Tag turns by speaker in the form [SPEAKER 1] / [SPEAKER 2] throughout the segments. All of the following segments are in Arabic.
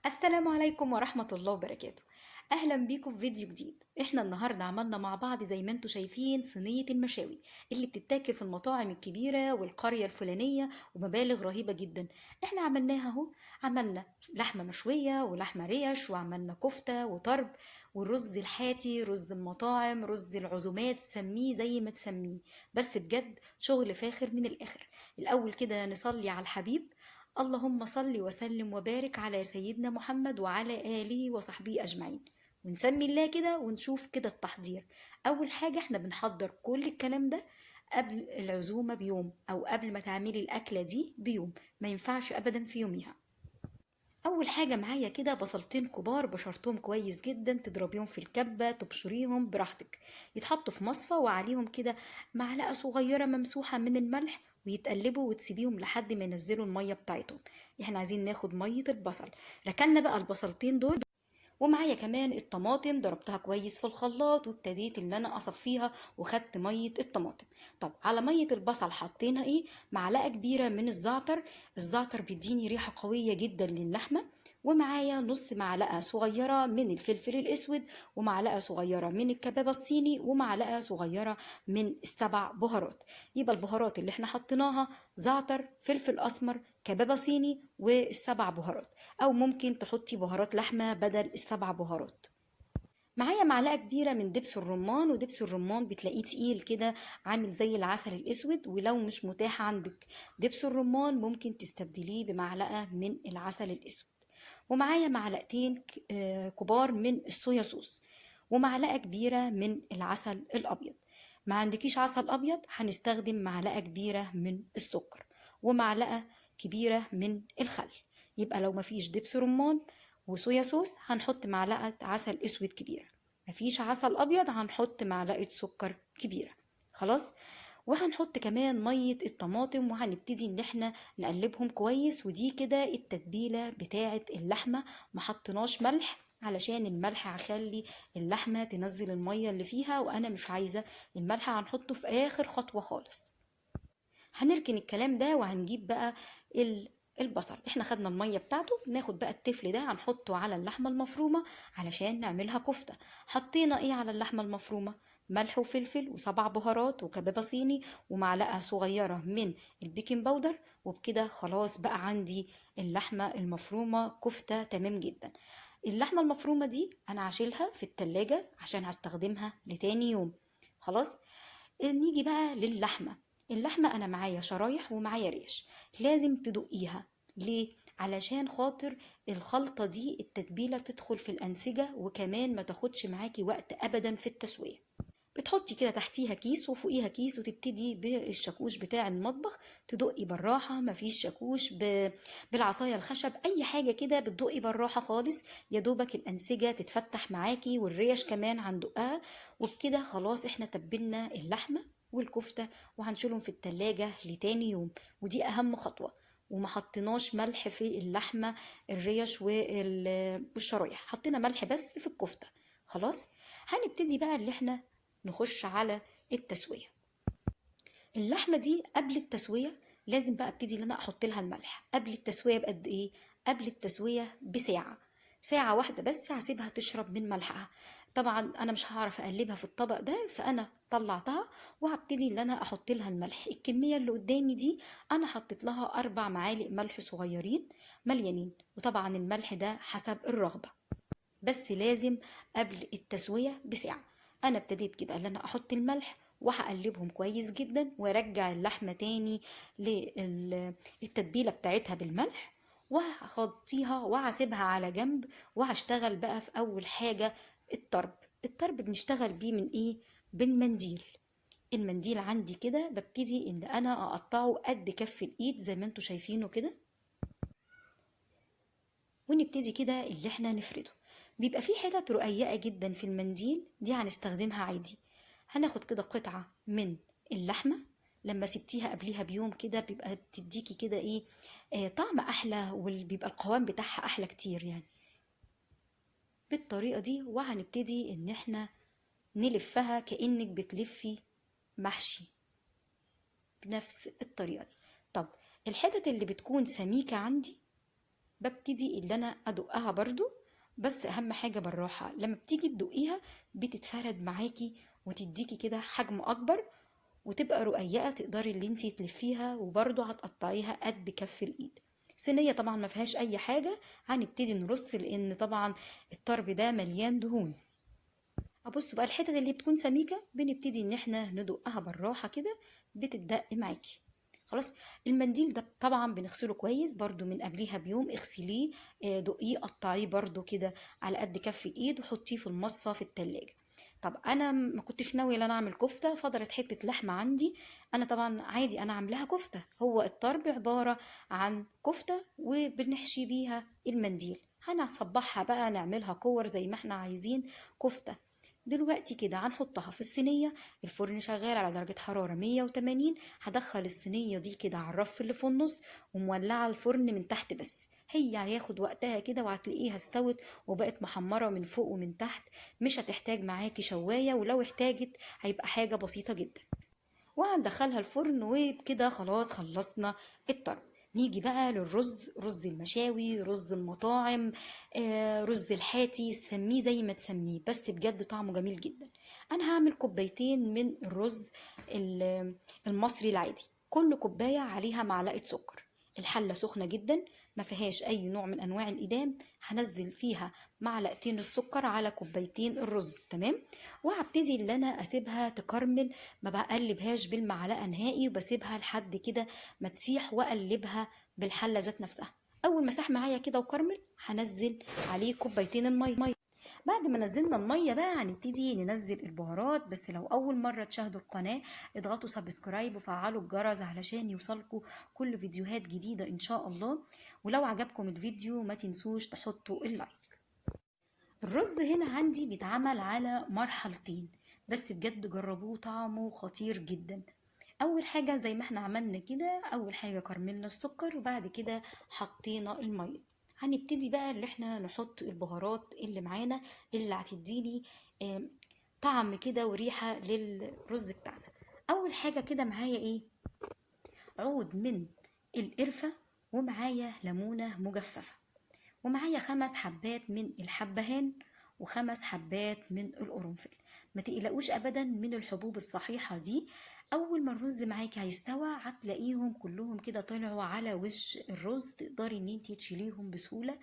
[SPEAKER 1] السلام عليكم ورحمة الله وبركاته. أهلا بيكم في فيديو جديد. احنا النهاردة عملنا مع بعض زي ما انتوا شايفين صينية المشاوي اللي بتتاكل في المطاعم الكبيرة والقرية الفلانية ومبالغ رهيبة جدا. احنا عملناها اهو. عملنا لحمة مشوية ولحمة ريش وعملنا كفتة وطرب والرز الحاتي، رز المطاعم، رز العزومات، سميه زي ما تسميه. بس بجد شغل فاخر من الآخر. الأول كده نصلي على الحبيب. اللهم صل وسلم وبارك على سيدنا محمد وعلى آله وصحبه أجمعين. ونسمي الله كده ونشوف كده التحضير. أول حاجة احنا بنحضر كل الكلام ده قبل العزومة بيوم أو قبل ما تعملي الأكلة دي بيوم. ما ينفعش أبدا في يوميها. اول حاجه معايا كده بصلتين كبار بشرتهم كويس جدا، تضربيهم في الكبه تبشريهم براحتك. يتحطوا في مصفى وعليهم كده معلقه صغيره ممسوحه من الملح، ويتقلبوا وتسيبيهم لحد ما ينزلوا الميه بتاعتهم. احنا عايزين ناخد ميه البصل. ركننا بقى البصلتين دول، ومعايا كمان الطماطم ضربتها كويس في الخلاط وابتديت ان انا اصفيها وخدت ميه الطماطم. طب على ميه البصل حطينا ايه؟ معلقه كبيره من الزعتر. الزعتر بيديني ريحه قويه جدا للحمه. ومعايا نص معلقه صغيره من الفلفل الاسود، ومعلقه صغيره من الكباب الصيني، ومعلقه صغيره من السبع بهارات. يبقى البهارات اللي احنا حطيناها زعتر، فلفل اسمر، كباب صيني، والسبع بهارات. او ممكن تحطي بهارات لحمه بدل السبع بهارات. معايا معلقه كبيره من دبس الرمان، ودبس الرمان بتلاقيه تقيل كده عامل زي العسل الاسود. ولو مش متاح عندك دبس الرمان ممكن تستبدليه بمعلقه من العسل الاسود. ومعايا معلقتين كبار من الصويا صوص، ومعلقه كبيره من العسل الابيض. ما عندكيش عسل ابيض هنستخدم معلقه كبيره من السكر، ومعلقه كبيره من الخل. يبقى لو مفيش دبس رمان وصويا صوص هنحط معلقة عسل اسود كبيرة. مفيش عسل ابيض هنحط معلقة سكر كبيرة. خلاص. وهنحط كمان مية الطماطم وهنبتدي ان احنا نقلبهم كويس. ودي كده التتبيلة بتاعة اللحمة. محطناش ملح علشان الملح هيخلي اللحمة تنزل المية اللي فيها، وانا مش عايزة. الملح هنحطه في اخر خطوة خالص. هنركن الكلام ده وهنجيب بقى البصل. احنا خدنا المية بتاعته، ناخد بقى التفل ده هنحطه على اللحمة المفرومة علشان نعملها كفتة. حطينا ايه على اللحمة المفرومة؟ ملح وفلفل وسبع بهارات وكبابة صيني ومعلقة صغيرة من البيكنج باودر. وبكده خلاص بقى عندي اللحمة المفرومة كفتة تمام جدا. اللحمة المفرومة دي انا هشيلها في التلاجة عشان هستخدمها لتاني يوم. خلاص. نيجي بقى للحمة. اللحمة أنا معايا شرايح ومعايا ريش. لازم تدقيها. ليه؟ علشان خاطر الخلطة دي التتبيلة تدخل في الأنسجة، وكمان ما تاخدش معاكي وقت أبدا في التسوية. بتحطي كده تحتيها كيس وفوقيها كيس، وتبتدي بالشاكوش بتاع المطبخ تدقي بالراحة. مفيش شاكوش بالعصاية الخشب أي حاجة كده، بتدقي بالراحة خالص. يا دوبك الأنسجة تتفتح معاكي والريش كمان هندقها. وبكده خلاص احنا تبلنا اللحمة والكفتة وهنشيلهم في التلاجة لتاني يوم. ودي أهم خطوة. وما حطيناش ملح في اللحمة الريش والشرايح، حطينا ملح بس في الكفتة. خلاص. هنبتدي بقى اللي احنا نخش على التسوية. اللحمة دي قبل التسوية لازم بقى ابتدي ان انا احط لها الملح قبل التسوية بقد ايه؟ قبل التسوية بساعة. ساعة واحدة بس هسيبها تشرب من ملحها. طبعا انا مش هعرف اقلبها في الطبق ده، فانا طلعتها وهبتدي ان انا احط لها الملح. الكمية اللي قدامي دي انا حطيت لها 4 معالق ملح صغيرين مليانين، وطبعا الملح ده حسب الرغبة. بس لازم قبل التسوية بساعة. انا ابتديت كده ان انا احط الملح وهقلبهم كويس جدا وارجع اللحمة تاني للتتبيلة بتاعتها بالملح، وهغطيها وهسيبها على جنب. وهشتغل بقى في اول حاجة الطرب. الطرب بنشتغل بيه من ايه؟ بالمنديل. المنديل عندي كده ببتدي ان انا اقطعه قد كف الايد زي ما انتوا شايفينه كده. ونبتدي كده اللي احنا نفرده. بيبقى في حتت رقيقة جدا في المنديل دي هنستخدمها عادي. هناخد كده قطعة من اللحمة. لما سبتيها قبليها بيوم كده بيبقى بتديكي كده ايه، طعم احلى، وبيبقى القوام بتاعها احلى كتير يعني. بالطريقة دي وهنبتدي ان احنا نلفها كأنك بتلفي محشي بنفس الطريقة دي. طب الحتت اللي بتكون سميكة عندي ببتدي اللي انا ادقها برضو، بس اهم حاجة بالراحة. لما بتيجي تدقيها بتتفرد معاكي وتديكي كده حجم اكبر، وتبقى رقيقة تقدري اللي انتي تلفيها، وبرضو هتقطعيها قد كف الايد. صينية طبعا ما فيهاش اي حاجة، هنبتدي نرص لان طبعا الطرب ده مليان دهون. ابص بقى الحتت اللي بتكون سميكة بنبتدي ان احنا ندقها بالراحة كده، بتدق معاكي. خلاص. المنديل ده طبعا بنغسله كويس برضو من قبليها بيوم، اغسليه، دقيه، قطعيه برضو كده على قد كف الايد، وحطيه في المصفى في التلاجة. طب انا ما كنتش ناويه ان انا اعمل كفته، فضلت حته لحمه عندي، انا طبعا عادي انا عاملاها كفته. هو الطرب عباره عن كفته وبنحشي بيها المنديل، هنصبحها بقى نعملها كور زي ما احنا عايزين كفته. دلوقتي كده هنحطها في الصينية، الفرن شغال على درجة حرارة 180. هدخل الصينية دي كده على الرف اللي في النص، ومولعة الفرن من تحت بس. هي هياخد وقتها كده وهتلاقيها استوت وبقت محمرة من فوق ومن تحت، مش هتحتاج معاكي شواية، ولو احتاجت هيبقى حاجة بسيطة جدا. وهندخلها الفرن، وبكده خلاص خلصنا الطرب. نيجي بقى للرز، رز المشاوي، رز المطاعم، رز الحاتي، سميه زي ما تسميه، بس بجد طعمه جميل جدا. انا هعمل كوبايتين من الرز المصري العادي، كل كوباية عليها معلقة سكر. الحلة سخنة جدا، ما فيهاش اي نوع من انواع الإدام. هنزل فيها معلقتين السكر على كوبايتين الرز، تمام. وهبتدي ان انا اسيبها تكرمل، ما بقلبهاش بالمعلقه نهائي، وبسيبها لحد كده ما تسيح، واقلبها بالحله ذات نفسها. اول ما ساح معايا كده وكرمل، هنزل عليه كوبايتين الميه. بعد ما نزلنا الميه بقى هنبتدي ننزل البهارات. بس لو اول مره تشاهدوا القناه، اضغطوا سبسكرايب وفعلوا الجرس علشان يوصلكوا كل فيديوهات جديده ان شاء الله. ولو عجبكم الفيديو ما تنسوش تحطوا اللايك. الرز هنا عندي بيتعمل على مرحلتين، بس بجد جربوه طعمه خطير جدا. اول حاجة زي ما احنا عملنا كده، اول حاجة كرملنا السكر وبعد كده حطينا المية. هنبتدي بقى اللي احنا نحط البهارات اللي معانا، اللي هتديلي آم، طعم كده وريحة للرز بتاعنا. اول حاجة كده معايا ايه؟ عود من القرفة، ومعايا ليمونة مجففة، ومعايا 5 حبات من الحبهان، و5 حبات من القرنفل. ما تقلقوش ابدا من الحبوب الصحيحة دي. اول ما الرز معاكي هيستوى هتلاقيهم كلهم كده طلعوا على وش الرز، تقدري ان انتي تشيليهم بسهولة.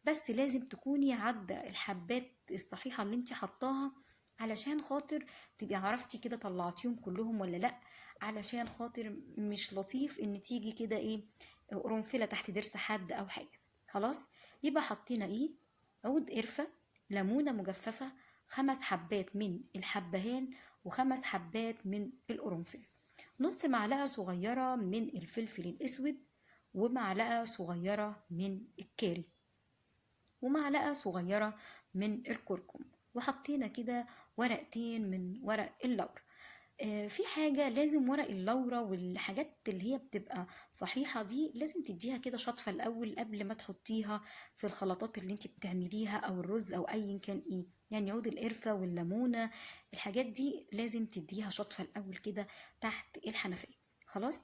[SPEAKER 1] بس لازم تكوني عدى الحبات الصحيحة اللي انتي حطاها، علشان خاطر تبقي عرفتي كده طلعتيهم كلهم ولا لا. علشان خاطر مش لطيف ان تيجي كده ايه، قرنفلة تحت ضرس حد او حاجة. خلاص. يبقى حطينا ايه؟ عود قرفة، ليمونة مجففة، 5 حبات من الحبهان، و5 حبات من القرنفل، نص معلقة صغيرة من الفلفل الأسود، ومعلقة صغيرة من الكاري، ومعلقة صغيرة من الكركم. وحطينا كده ورقتين من ورق اللورا. في حاجة لازم، ورق اللورا والحاجات اللي هي بتبقى صحيحة دي لازم تديها كده شطفة الأول قبل ما تحطيها في الخلطات اللي انت بتعمليها أو الرز أو أي كان ايه. يعني عود القرفة والليمونة، الحاجات دي لازم تديها شطفة الأول كده تحت الحنفية. خلاص.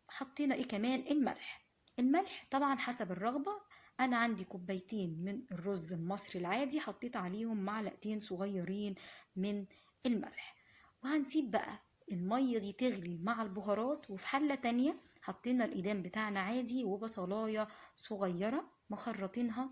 [SPEAKER 1] حطينا ايه كمان؟ الملح. الملح طبعا حسب الرغبة. انا عندي كوبايتين من الرز المصري العادي، حطيت عليهم معلقتين صغيرين من الملح. وهنسيب بقى المية دي تغلي مع البهارات. وفي حلة تانية حطينا الإيدام بتاعنا عادي، وبصلاية صغيرة مخرطينها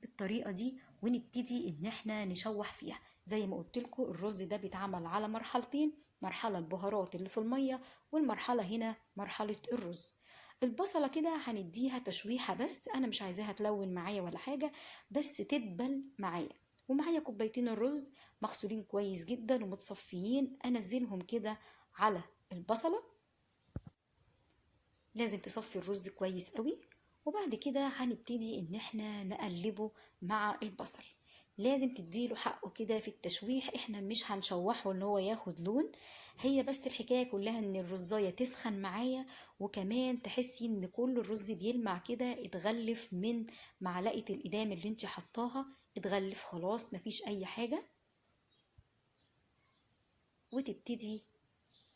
[SPEAKER 1] بالطريقة دي، ونبتدي ان احنا نشوح فيها. زي ما قلت لكم الرز ده بيتعمل على مرحلتين، مرحلة البهارات اللي في المية، والمرحلة هنا مرحلة الرز. البصلة كده هنديها تشويحة، بس انا مش عايزاها تلون معايا ولا حاجة، بس تدبل معايا. ومعايا كوبايتين الرز مغسولين كويس جدا ومتصفيين، انزلهم كده على البصلة. لازم تصفي الرز كويس قوي. وبعد كده هنبتدي ان احنا نقلبه مع البصل. لازم تديله حقه كده في التشويح، احنا مش هنشوحه ان هو ياخد لون. هي بس الحكاية كلها ان الرزاية تسخن معايا، وكمان تحسي ان كل الرز بيلمع كده، اتغلف من معلقة الإدام اللي انت حطاها، اتغلف خلاص مفيش اي حاجة. وتبتدي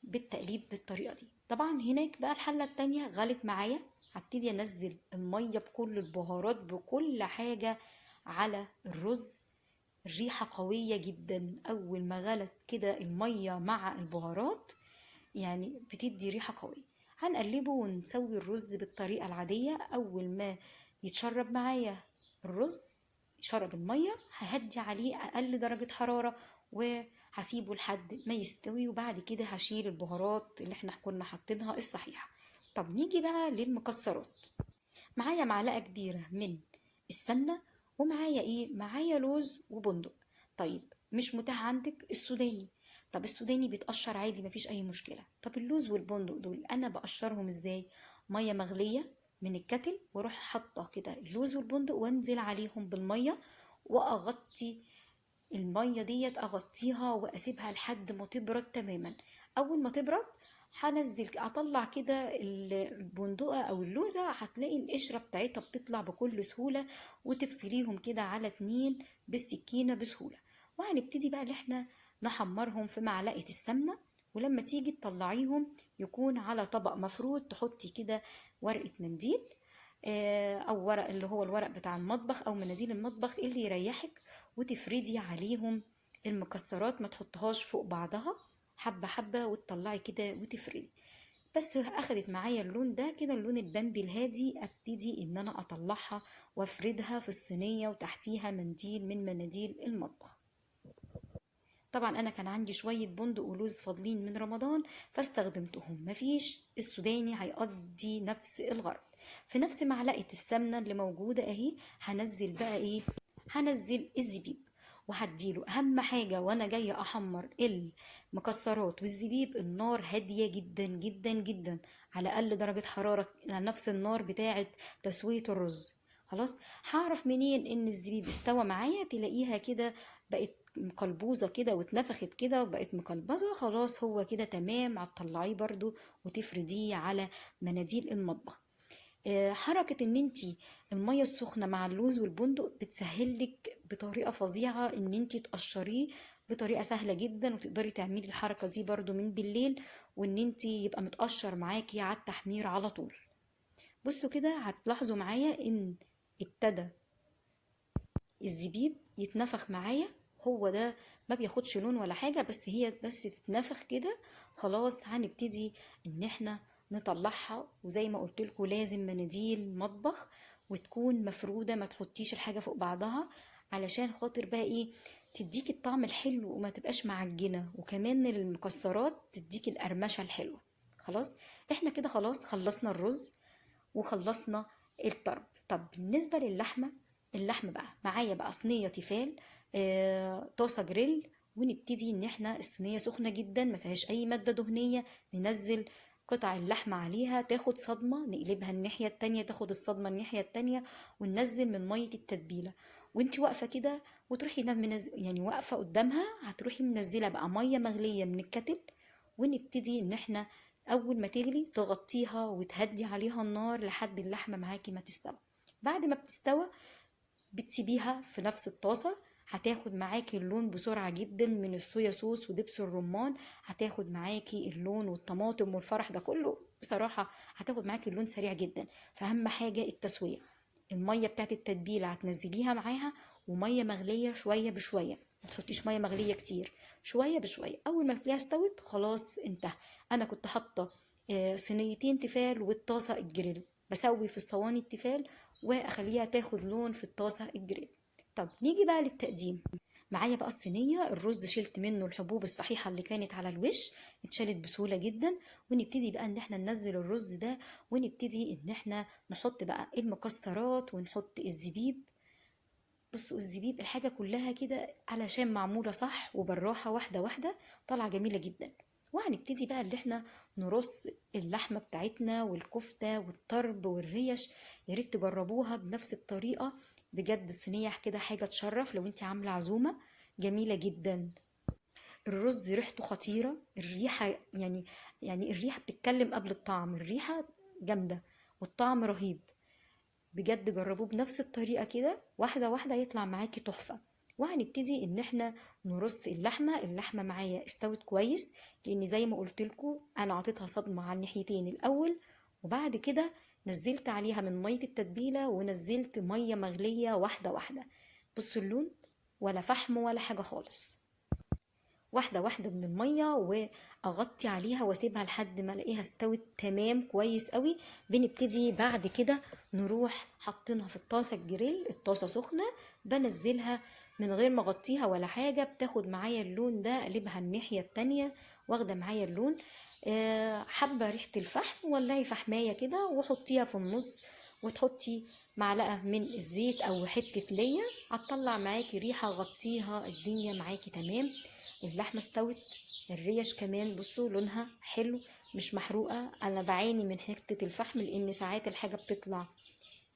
[SPEAKER 1] بالتقليب بالطريقة دي. طبعا هناك بقى الحلة التانية غلت معايا، هبتدي انزل الميه بكل البهارات بكل حاجه على الرز. الريحه قويه جدا اول ما غلت كده الميه مع البهارات، يعني بتدي ريحه قويه. هنقلبه ونسوي الرز بالطريقه العاديه. اول ما يتشرب معايا الرز، يشرب الميه، ههدي عليه اقل درجه حراره وهسيبه لحد ما يستوي، وبعد كده هشيل البهارات اللي احنا كنا حاطينها الصحيحه. طب نيجي بقى للمكسرات. معايا معلقة كبيرة من السمنة، ومعايا معايا لوز وبندق. طيب مش متاح عندك السوداني؟ طب السوداني بيتقشر عادي مفيش اي مشكلة. طب اللوز والبندق دول انا بقشرهم ازاي؟ مية مغلية من الكتل، واروح حاطة كده اللوز والبندق وانزل عليهم بالمية، واغطي المية ديت، اغطيها واسيبها لحد ما تبرد تماما. اول ما تبرد هنزل اطلع كده البندقة او اللوزة، هتلاقي القشرة بتاعتها بتطلع بكل سهولة، وتفصليهم كده على 2 بالسكينة بسهولة. وهنبتدي بقى اللي احنا نحمرهم في معلقة السمنة. ولما تيجي تطلعيهم يكون على طبق مفرود، تحطي كده ورقة منديل، او ورق اللي هو الورق بتاع المطبخ او مناديل المطبخ اللي يريحك، وتفردي عليهم المكسرات، ما تحطهاش فوق بعضها، حبة حبة وتطلعي كده وتفردي. بس اخدت معايا اللون ده كده، اللون البامبي الهادي، ابتدي ان انا اطلعها وافردها في الصينية وتحتيها منديل من مناديل المطبخ. طبعا انا كان عندي شوية بندق ولوز فاضلين من رمضان فاستخدمتهم، مفيش السوداني هيقضي نفس الغرض. في نفس معلقة السمنة اللي موجودة اهي هنزل بقى هنزل الزبيب، وهديله اهم حاجة وانا جاية احمر المكسرات والزبيب، النار هادية جدا جدا جدا، على اقل درجة حرارة، على نفس النار بتاعة تسوية الرز. خلاص، هعرف منين ان الزبيب استوى معايا؟ تلاقيها كده بقت مقلبوزة كده واتنفخت كده وبقت مقلبزة، خلاص هو كده تمام. هتطلعيه برضو وتفرديه على مناديل المطبخ. حركة ان انتي المية السخنة مع اللوز والبندق بتسهلك بطريقة فظيعة ان انتي تقشريه بطريقة سهلة جدا، وتقدري تعملي الحركة دي برضو من بالليل، وان انتي يبقى متقشر معاكي على التحمير على طول. بصوا كده هتلاحظوا معايا ان ابتدى الزبيب يتنفخ معايا، هو ده، ما بياخدش لون ولا حاجة، بس هي بس تتنفخ كده. خلاص هنبتدي ان احنا نطلعها. وزي ما قلت لكم لازم مناديل مطبخ وتكون مفرودة، ما تحطيش الحاجة فوق بعضها، علشان خاطر بقى تديك الطعم الحلو وما تبقاش معجنة، وكمان المكسرات تديك القرمشة الحلوة. خلاص احنا كده خلاص خلصنا الرز وخلصنا الطرب. طب بالنسبة للحمة، اللحمة بقى معايا بقى صينية تيفال، طاسة جريل، ونبتدي ان احنا الصينية سخنة جدا ما فيهاش اي مادة دهنية، ننزل قطع اللحمة عليها تاخد صدمة، نقلبها الناحية التانية تاخد الصدمة الناحية التانية، وننزل من مية التتبيلة. وانت واقفة كده وتروحي يعني واقفة قدامها، هتروحي منزلة بقى مية مغلية من الكتل، ونبتدي ان احنا اول ما تغلي تغطيها وتهدي عليها النار لحد اللحمة معاكي ما تستوي. بعد ما بتستوى بتسيبيها في نفس الطاسة، هتاخد معاكي اللون بسرعة جدا من الصويا صوص ودبس الرمان، هتاخد معاكي اللون، والطماطم والفرح ده كله بصراحة هتاخد معاكي اللون سريع جدا. فأهم حاجة التسوية، المية بتاعت التتبيلة هتنزليها معاها، ومية مغلية شوية بشوية، ما تحطيش مية مغلية كتير، شوية بشوية. أول ما تلاقيها استوت خلاص انتهى. أنا كنت حاطة صينيتين تيفال والطاسة الجريل، بسوي في الصواني التيفال واخليها تاخد لون في الطاسة الجريل. طب نيجي بقى للتقديم. معايا بقى الصينية، الرز شلت منه الحبوب الصحيحة اللي كانت على الوش، اتشالت بسهولة جدا. ونبتدي بقى ان احنا ننزل الرز ده، ونبتدي ان احنا نحط بقى المكسرات ونحط الزبيب. بصوا الزبيب الحاجة كلها كده علشان معمولة صح وبالراحة، واحدة واحدة، طالعة جميلة جدا. وهنبتدي بقى اللي احنا نرص اللحمة بتاعتنا والكفتة والطرب والريش. يا ريت تجربوها بنفس الطريقة، بجد الصينية كده حاجة تشرف لو انت عاملة عزومة جميلة جدا. الرز ريحته خطيرة، الريحة يعني الريحة بتتكلم قبل الطعم، الريحة جامدة والطعم رهيب. بجد جربوه بنفس الطريقة كده واحدة واحدة يطلع معاكي تحفة. وهنبتدي ان احنا نرص اللحمة معايا استوت كويس، لان زي ما قلت لكم انا عطيتها صدمة على الناحيتين الاول، وبعد كده نزلت عليها من مية التتبيلة ونزلت مية مغلية واحدة واحدة. بصوا اللون، ولا فحم ولا حاجة خالص. واحدة واحدة من المية، واغطي عليها واسيبها لحد ما الاقيها استوت تمام كويس قوي. بنبتدي بعد كده نروح حاطينها في الطاسة الجريل، الطاسة سخنة، بنزلها من غير ما اغطيها ولا حاجة. بتاخد معايا اللون ده، اقلبها الناحية التانية واخدة معايا اللون. حابة ريحة الفحم، ولعي فحماية كده وحطيها في النص، وتحطي معلقة من الزيت او حتة ليا، هتطلع معاكي ريحة. غطيها، الدنيا معاكي تمام. اللحمة استوت، الريش كمان بصوا لونها حلو، مش محروقة. انا بعاني من حتة الفحم لان ساعات الحاجة بتطلع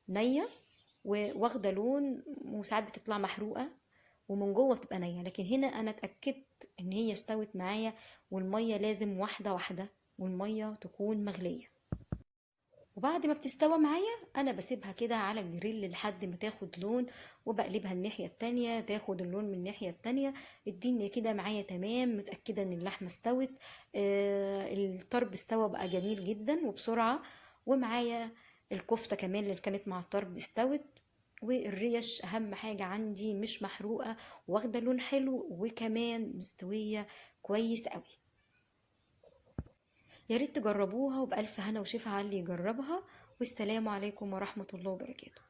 [SPEAKER 1] نية واخدة لون، وساعات بتطلع محروقة ومن جوه بتبقى نية. لكن هنا انا اتأكدت ان هي استوت معايا، والمية لازم واحدة واحدة، والمية تكون مغلية. وبعد ما بتستوى معايا انا بسيبها كده على الجريل لحد ما تاخد لون، وبقلبها الناحية التانية تاخد اللون من الناحية التانية. الدنيا كده معايا تمام، متأكدة ان اللحمة استوت. الطرب استوى بقى جميل جدا وبسرعة. ومعايا الكفتة كمان اللي كانت مع الطرب استوت. والريش اهم حاجة عندي مش محروقة، واخدة لون حلو، وكمان مستوية كويس قوي. يا ريت تجربوها، وبألف هنا وشفا على اللي يجربها. والسلام عليكم ورحمة الله وبركاته.